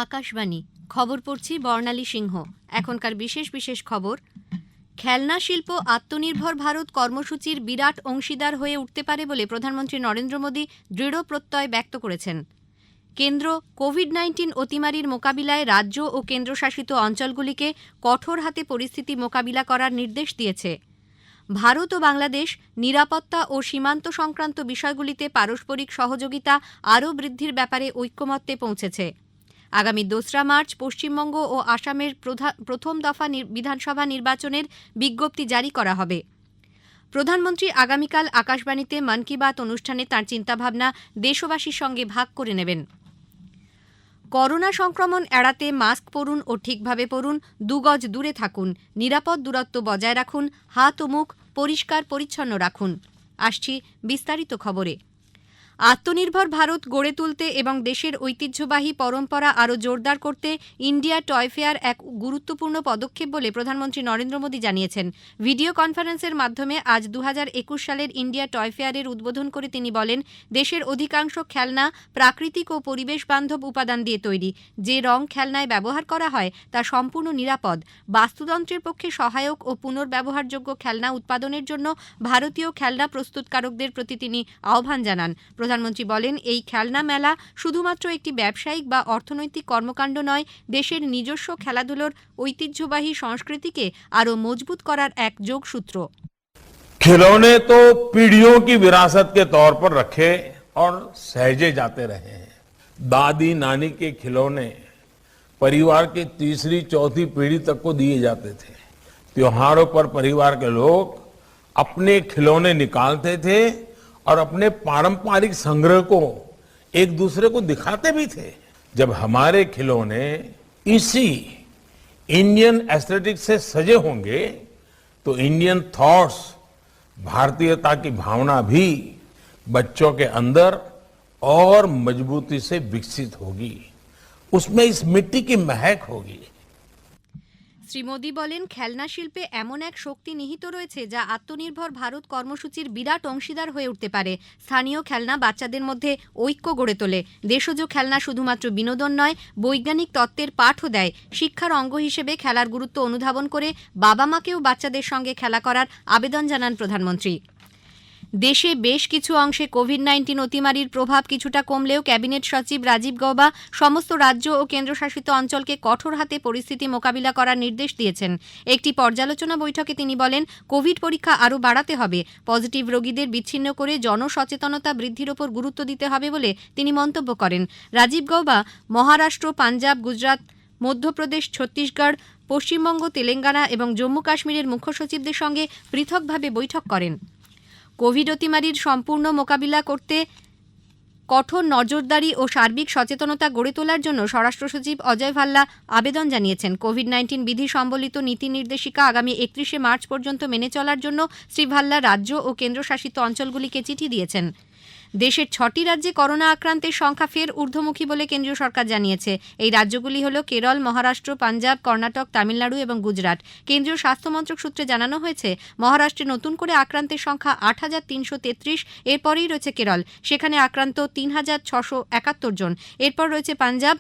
আকাশবাণী খবর পড়ছি বর্ণালী সিংহ। এখনকার বিশেষ বিশেষ খবর। খেলনা শিল্প আত্মনির্ভর ভারত কর্মসূচির বিরাট অংশীদার হয়ে উঠতে পারে বলে প্রধানমন্ত্রী নরেন্দ্র মোদী দৃঢ় প্রত্যয় ব্যক্ত করেছেন। কেন্দ্র কোভিড-19 অতিমারির মোকাবিলায় রাজ্য ও কেন্দ্রশাসিত অঞ্চলগুলিকে কঠোর হাতে পরিস্থিতি মোকাবিলা করার নির্দেশ দিয়েছে। ভারত ও বাংলাদেশ নিরাপত্তা ও সীমান্ত সংক্রান্ত বিষয়গুলিতে পারস্পরিক সহযোগিতা আরও বৃদ্ধির ব্যাপারে ঐক্যমত্যে পৌঁছেছে। আগামী ২রা মার্চ পশ্চিমবঙ্গ ও আসামের প্রথম দফা বিধানসভা নির্বাচনের বিজ্ঞপ্তি জারি করা হবে। প্রধানমন্ত্রী আগামীকাল আকাশবাণীতে মন কি বাত অনুষ্ঠানে তাঁর চিন্তাভাবনা দেশবাসীর সঙ্গে ভাগ করে নেবেন। করোনা সংক্রমণ এড়াতে মাস্ক পরুন ও ঠিকভাবে পরুন, ২ গজ দূরে থাকুন, নিরাপদ দূরত্ব বজায় রাখুন, হাত ও মুখ পরিষ্কার পরিচ্ছন্ন রাখুন। আসছি বিস্তারিত খবরে। আত্মনির্ভর ভারত গড়ে তুলতে এবং দেশের ঐতিহ্যবাহী পরম্পরা আরও জোরদার করতে ইন্ডিয়া টয় ফেয়ার এক গুরুত্বপূর্ণ পদক্ষেপ বলে প্রধানমন্ত্রী নরেন্দ্র মোদী জানিয়েছেন। ভিডিও কনফারেন্সের মাধ্যমে আজ ২০২১ সালের ইন্ডিয়া টয় ফেয়ারের উদ্বোধন করে তিনি বলেন, দেশের অধিকাংশ খেলনা প্রাকৃতিক ও পরিবেশ বান্ধব উপাদান দিয়ে তৈরি। যে রং খেলনায় ব্যবহার করা হয় তা সম্পূর্ণ নিরাপদ। বাস্তুতন্ত্রের পক্ষে সহায়ক ও পুনর্ব্যবহারযোগ্য খেলনা উৎপাদনের জন্য ভারতীয় খেলনা প্রস্তুতকারকদের প্রতি তিনি আহ্বান জানান। প্রধানমন্ত্রী বলেন, এই খেলনা মেলা শুধুমাত্র একটি ব্যবসায়িক বা অর্থনৈতিক কর্মকাণ্ড নয়, দেশের নিজস্ব খেলাধুলোর ঐতিহ্যবাহী সংস্কৃতিকে আরও মজবুত করার এক যোগসূত্র। खिलौने तो पीढ़ियों की विरासत के तौर पर रखे और सहेजे जाते रहे हैं। दादी नानी के खिलौने परिवार की तीसरी चौथी पीढ़ी तक को दिए जाते थे। त्योहारों पर परिवार के लोग अपने खिलौने निकालते थे और अपने पारंपरिक संग्रह को एक दूसरे को दिखाते भी थे। जब हमारे खिलौने इसी इंडियन एस्थेटिक्स से सजे होंगे तो इंडियन थॉट्स, भारतीयता की भावना भी बच्चों के अंदर और मजबूती से विकसित होगी। उसमें इस मिट्टी की महक होगी। শ্রী মোদী বলেন, খেলনা শিল্পে এমন এক শক্তি নিহিত রয়েছে যা আত্মনির্ভর ভারত কর্মসূচির বিরাট অংশীদার হয়ে উঠতে পারে। স্থানীয় খেলনা বাচ্চাদের মধ্যে ঐক্য গড়ে তোলে। দেশজ খেলনা শুধুমাত্র বিনোদন নয়, বৈজ্ঞানিক তত্ত্বের পাঠও দেয়। শিক্ষার অঙ্গ হিসেবে খেলার গুরুত্ব অনুধাবন করে বাবা মাকেও বাচ্চাদের সঙ্গে খেলা করার আবেদন জানান প্রধানমন্ত্রী। দেশে বেশ কিছু অংশে কোভিড-19 অতিমারির প্রভাব কিছুটা কমলেও ক্যাবিনেট সচিব রাজীব গৌবা সমস্ত রাজ্য ও কেন্দ্রশাসিত অঞ্চলকে কঠোর হাতে পরিস্থিতি মোকাবিলা করার নির্দেশ দিয়েছেন। একটি পর্যালোচনা বৈঠকে তিনি বলেন, কোভিড পরীক্ষা আরও বাড়াতে হবে। পজিটিভ রোগীদের বিচ্ছিন্ন করে জনসচেতনতা বৃদ্ধির ওপর গুরুত্ব দিতে হবে বলে তিনি মন্তব্য করেন। রাজীব গৌবা মহারাষ্ট্র, পাঞ্জাব, গুজরাট, মধ্যপ্রদেশ, ছত্তিশগড়, পশ্চিমবঙ্গ, তেলেঙ্গানা এবং জম্মু কাশ্মীরের মুখ্য সচিবদের সঙ্গে পৃথকভাবে বৈঠক করেন। কোভিড অতিমারির সম্পূর্ণ মোকাবিলা করতে কঠোর নজরদারি ও সার্বিক সচেতনতা গড়ে তোলার জন্য স্বরাষ্ট্র সচিব অজয় ভাল্লা আবেদন জানিয়েছেন। কোভিড-19 বিধি সম্বলিত নীতি নির্দেশিকা আগামী 31শে মার্চ পর্যন্ত মেনে চলার জন্য শ্রী ভাল্লা রাজ্য ও কেন্দ্রশাসিত অঞ্চলগুলিকে চিঠি দিয়েছেন। দেশের 6টি রাজ্যে করোনা আক্রান্তের সংখ্যা ফের ঊর্ধ্বমুখী বলে কেন্দ্রীয় সরকার জানিয়েছে। এই রাজ্যগুলি হল কেরল, মহারাষ্ট্র, পাঞ্জাব, কর্ণাটক, তামিলনাড়ু এবং গুজরাট। কেন্দ্রীয় স্বাস্থ্য মন্ত্রক সূত্রে জানানো হয়েছে, মহারাষ্ট্রে নতুন করে আক্রান্তের সংখ্যা ৮৩৩৩, এরপরেই রয়েছে কেরল, সেখানে আক্রান্ত ৩৬৭১ জন। এরপর রয়েছে পাঞ্জাব।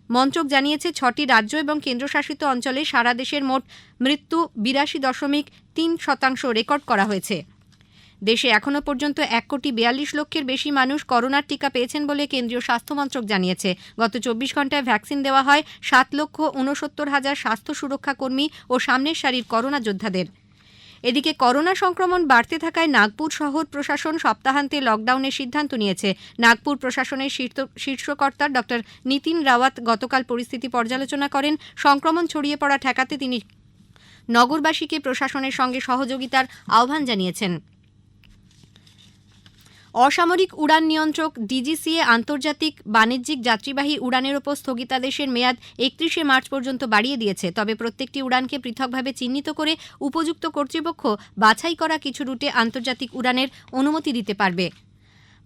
মন্ত্রক জানিয়েছে, 6টি রাজ্য এবং কেন্দ্রশাসিত অঞ্চলে সারা দেশের মোট মৃত্যু ৮২.৩% রেকর্ড করা হয়েছে। দেশে এখনও পর্যন্ত ১,৪২,০০,০০০ বেশি মানুষ করোনার টিকা পেয়েছেন বলে কেন্দ্রীয় স্বাস্থ্য মন্ত্রক জানিয়েছে। গত ২৪ ঘণ্টায় ভ্যাকসিন দেওয়া হয় ৭,৬৯,০০০ স্বাস্থ্য সুরক্ষা কর্মী ও সামনের সারির করোনা যোদ্ধাদের। এদিকে করোনা সংক্রমণ বাড়তে থাকায় নাগপুর শহর প্রশাসন সপ্তাহান্তে লকডাউনের সিদ্ধান্ত নিয়েছে। নাগপুর প্রশাসনের শীর্ষকর্তা ডক্টর নীতিন রাওয়াত গতকাল পরিস্থিতি পর্যালোচনা করেন। সংক্রমণ ছড়িয়ে পড়া ঠেকাতে তিনি নগরবাসীকে প্রশাসনের সঙ্গে সহযোগিতার আহ্বান জানিয়েছেন। অসামরিক উড়ান নিয়ন্ত্রক ডিজিসিএ আন্তর্জাতিক বাণিজ্যিক যাত্রীবাহী উড়ানের ওপর স্থগিতাদেশের মেয়াদ 31শে মার্চ পর্যন্ত বাড়িয়ে দিয়েছে। তবে প্রত্যেকটি উড়ানকে পৃথকভাবে চিহ্নিত করে উপযুক্ত কর্তৃপক্ষ বাছাই করা কিছু রুটে আন্তর্জাতিক উড়ানের অনুমতি দিতে পারবে।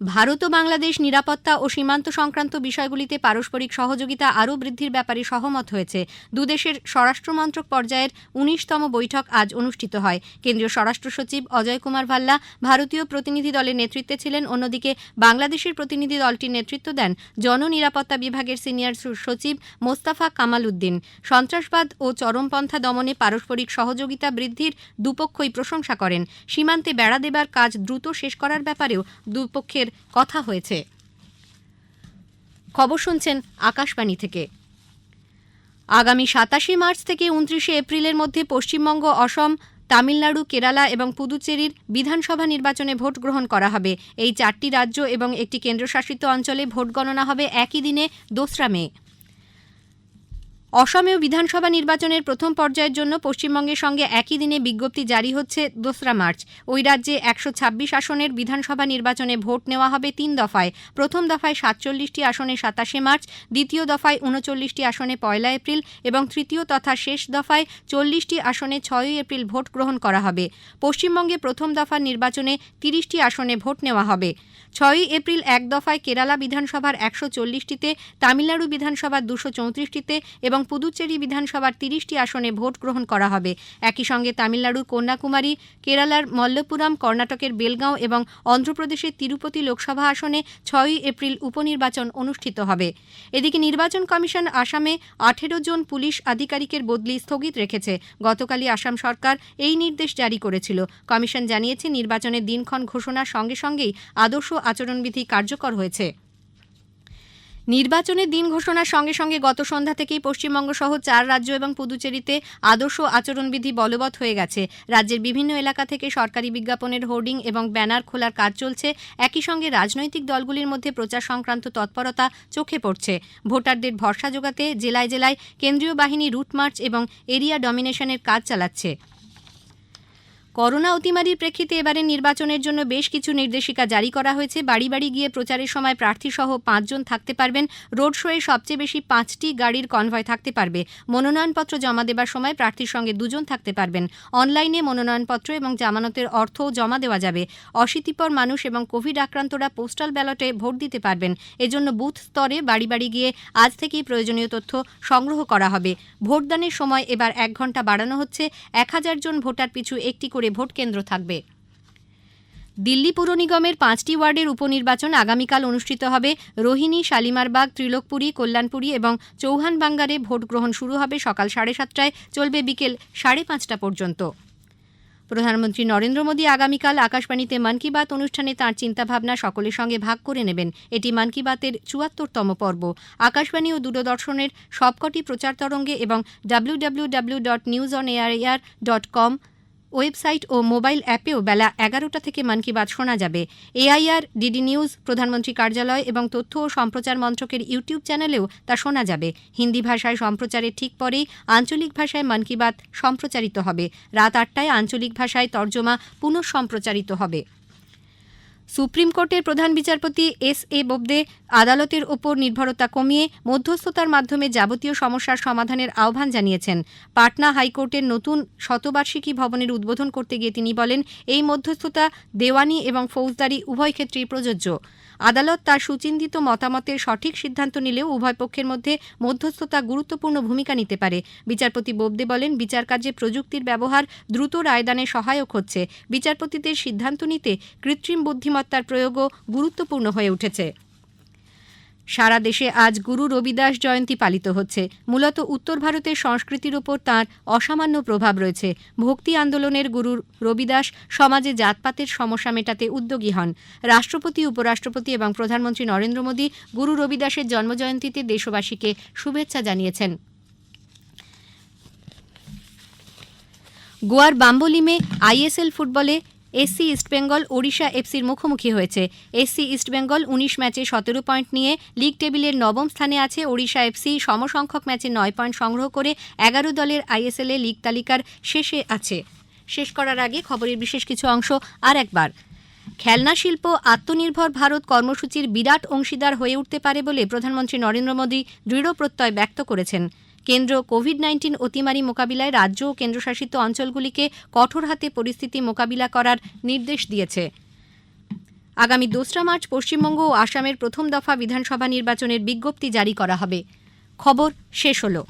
ভারত ও বাংলাদেশ নিরাপত্তা ও সীমান্ত সংক্রান্ত বিষয়গুলিতে পারস্পরিক সহযোগিতা আরও বৃদ্ধির ব্যাপারে সহমত হয়েছে। দুদেশের স্বরাষ্ট্রমন্ত্রক পর্যায়ের ১৯তম বৈঠক আজ অনুষ্ঠিত হয়। কেন্দ্রীয় স্বরাষ্ট্র সচিব অজয় কুমার ভাল্লা ভারতীয় প্রতিনিধি দলের নেতৃত্বে ছিলেন। অন্যদিকে বাংলাদেশের প্রতিনিধি দলটির নেতৃত্ব দেন জননিরাপত্তা বিভাগের সিনিয়র সচিব মোস্তাফা কামাল উদ্দিন। সন্ত্রাসবাদ ও চরমপন্থা দমনে পারস্পরিক সহযোগিতা বৃদ্ধির দুপক্ষই প্রশংসা করেন। সীমান্তে বেড়া দেবার কাজ দ্রুত শেষ করার ব্যাপারেও দুপক্ষের কথা হয়েছে। খবর শুনছেন আকাশবাণী থেকে। আগামী ২৭ মার্চ থেকে ২৯ এপ্রিলের মধ্যে পশ্চিমবঙ্গ, অসম, তামিলনাড়ু, কেরালা এবং পুদুচেরির বিধানসভা নির্বাচনে ভোট গ্রহণ করা হবে। এই ৪টি রাজ্য এবং একটি কেন্দ্রশাসিত অঞ্চলে ভোট গণনা হবে একই দিনে ২রা মে। অসমেও বিধানসভা নির্বাচনের প্রথম পর্যায়ের জন্য পশ্চিমবঙ্গের সঙ্গে একই দিনে বিজ্ঞপ্তি জারি হচ্ছে ২রা মার্চ। ওই রাজ্যে ১২৬ আসনের বিধানসভা নির্বাচনে ভোট নেওয়া হবে ৩ দফায়। প্রথম দফায় ৪৭টি আসনে ২৭শে মার্চ, দ্বিতীয় দফায় ৩৯টি আসনে ১লা এপ্রিল এবং তৃতীয় তথা শেষ দফায় ৪০টি আসনে ৬ই এপ্রিল ভোট গ্রহণ করা হবে। পশ্চিমবঙ্গে প্রথম দফার নির্বাচনে ৩০টি আসনে ভোট নেওয়া হবে। ৬ই এপ্রিল এক দফায় কেরালা বিধানসভার ১৪০টিতে, তামিলনাড়ু বিধানসভার ২৩৪টিতে এবং পুদুচেরি বিধানসভার ৩০টি আসনে ভোট গ্রহণ করা হবে। একই সঙ্গে তামিলনাড়ুর কন্যাকুমারী, কেরালার মল্লপুরম, কর্ণাটকের বেলগাঁও এবং অন্ধ্রপ্রদেশের তিরুপতি লোকসভা আসনে ৬ই এপ্রিল উপনির্বাচন অনুষ্ঠিত হবে। এদিকে নির্বাচন কমিশন আসামে ১৮ জন পুলিশ আধিকারিকের বদলি স্থগিত রেখেছে। গতকালই আসাম সরকার এই নির্দেশ জারি করেছিল। কমিশন জানিয়েছে, নির্বাচনের দিনক্ষণ ঘোষণার সঙ্গে সঙ্গেই আদর্শ আচরণবিধি কার্যকর হয়েছে। নির্বাচনের দিন ঘোষণার সঙ্গে সঙ্গে গত সন্ধ্যা থেকেই পশ্চিমবঙ্গ সহ ৪ রাজ্য এবং পুদুচেরিতে আদর্শ আচরণবিধি বলবৎ হয়ে গেছে। রাজ্যের বিভিন্ন এলাকা থেকে সরকারি বিজ্ঞাপনের হোর্ডিং এবং ব্যানার খোলার কাজ চলছে। একই সঙ্গে রাজনৈতিক দলগুলির মধ্যে প্রচার সংক্রান্ত তৎপরতা চোখে পড়ছে। ভোটারদের ভরসা জোগাতে জেলায় জেলায় কেন্দ্রীয় বাহিনী রুট মার্চ এবং এরিয়া ডমিনেশনের কাজ চালাচ্ছে। করোনা অতিমারির প্রেক্ষিতে এবারে নির্বাচনের জন্য বেশ কিছু নির্দেশিকা জারি করা হয়েছে। বাড়ি বাড়ি গিয়ে প্রচারের সময় প্রার্থীসহ ৫ জন থাকতে পারবেন। রোড শোয়ে সবচেয়ে বেশি 5টি গাড়ির কনভয় থাকতে পারবে। মনোনয়নপত্র জমা দেবার সময় প্রার্থীর সঙ্গে 2 জন থাকতে পারবেন। অনলাইনে মনোনয়নপত্র এবং জামানতের অর্থও জমা দেওয়া যাবে। অশীতিপর মানুষ এবং কোভিড আক্রান্তরা পোস্টাল ব্যালটে ভোট দিতে পারবেন। এজন্য বুথ স্তরে বাড়ি বাড়ি গিয়ে আজ থেকেই প্রয়োজনীয় তথ্য সংগ্রহ করা হবে। ভোটদানের সময় এবার 1 ঘণ্টা বাড়ানো হচ্ছে। 1000 জন ভোটার পিছু একটি করে ভোট কেন্দ্র থাকবে। দিল্লি পুর নিগমের 5টি ওয়ার্ডের উপনির্বাচন আগামীকাল অনুষ্ঠিত হবে। রোহিণী, শালিমারবাগ, ত্রিলোকপুরী, কল্যাণপুরী এবং চৌহানবাঙ্গারে ভোট গ্রহণ শুরু হবে সকাল 7:30টায়, চলবে বিকেল 5:30টা পর্যন্ত। প্রধানমন্ত্রী নরেন্দ্র মোদী আগামীকাল আকাশবাণীতে মন কি বাত অনুষ্ঠানে তাঁর চিন্তাভাবনা সকলের সঙ্গে ভাগ করে নেবেন। এটি মন কি বাতের ৭৪তম পর্ব। আকাশবাণী ও দূরদর্শনের সবকটি প্রচার তরঙ্গে এবং www.newsonair.com ওয়েবসাইট ও মোবাইল অ্যাপেও বেলা 11টা থেকে মন কি বাত শোনা যাবে। এআইআর, ডিডি নিউজ, প্রধানমন্ত্রী কার্যালয় এবং তথ্য ও সম্প্রচার মন্ত্রকের ইউটিউব চ্যানেলেও তা শোনা যাবে। হিন্দি ভাষায় সম্প্রচারের ঠিক পরেই আঞ্চলিক ভাষায় মন কি বাত সম্প্রচারিত হবে। রাত 8টায় আঞ্চলিক ভাষায় তর্জমা পুনঃ সম্প্রচারিত হবে। সুপ্রিম কোর্টের প্রধান বিচারপতি এস.এ. বোবদে আদালতের ওপর নির্ভরতা কমিয়ে মধ্যস্থতার মাধ্যমে যাবতীয় সমস্যার সমাধানের আহ্বান জানিয়েছেন। পাটনা হাইকোর্টের নতুন শতবার্ষিকী ভবনের উদ্বোধন করতে গিয়ে তিনি বলেন, এই মধ্যস্থতা দেওয়ানি এবং ফৌজদারি উভয় ক্ষেত্রেই প্রযোজ্য। আদালত তার সুচিন্তিত মতামতের সঠিক সিদ্ধান্ত নিলেও উভয় পক্ষের মধ্যে মধ্যস্থতা গুরুত্বপূর্ণ ভূমিকা নিতে পারে। বিচারপতি বোবদে বলেন, বিচার কার্যে প্রযুক্তির ব্যবহার দ্রুত রায়দানে সহায়ক হচ্ছে। বিচারপতিদের সিদ্ধান্ত নিতে কৃত্রিম বুদ্ধিমত্তার প্রয়োগও গুরুত্বপূর্ণ হয়ে উঠেছে। সারা দেশে আজ গুরু রবিদাস জয়ন্তী পালিত হচ্ছে। মূলত উত্তর ভারতের সংস্কৃতির ওপর তাঁর অসামান্য প্রভাব রয়েছে। ভক্তি আন্দোলনের গুরু রবিদাস সমাজে জাতপাতের সমস্যা মেটাতে উদ্যোগী হন। রাষ্ট্রপতি, উপরাষ্ট্রপতি এবং প্রধানমন্ত্রী নরেন্দ্র মোদী গুরু রবিদাসের জন্মজয়ন্তীতে দেশবাসীকে শুভেচ্ছা জানিয়েছেন। গোয়ার বাম্বোলিমে আইএসএল ফুটবলে এসসি ইস্টবেঙ্গল ওড়িশা এফসির মুখোমুখি হয়েছে। এসসি ইস্টবেঙ্গল 19 ম্যাচে 17 পয়েন্ট নিয়ে লিগ টেবিলের 9ম স্থানে আছে। ওড়িশা এফসি সমসংখ্যক ম্যাচে 9 পয়েন্ট সংগ্রহ করে 11 দলের আইএসএল এ লিগ তালিকার শেষে আছে। শেষ করার আগে খবরের বিশেষ কিছু অংশ আর একবার। খেলনা শিল্প আত্মনির্ভর ভারত কর্মসূচির বিরাট অংশীদার হয়ে উঠতে পারে বলে প্রধানমন্ত্রী নরেন্দ্র মোদী দৃঢ় প্রত্যয় ব্যক্ত করেছেন। কেন্দ্র কোভিড-19 অতিমারি মোকাবিলায় রাজ্য ও কেন্দ্রশাসিত অঞ্চলগুলিকে কঠোর হাতে পরিস্থিতি মোকাবিলা করার নির্দেশ দিয়েছে। আগামী 2রা মার্চ পশ্চিমবঙ্গ ও আসামের প্রথম দফা বিধানসভা নির্বাচনের বিজ্ঞপ্তি জারি করা হবে। খবর শেষ হলো।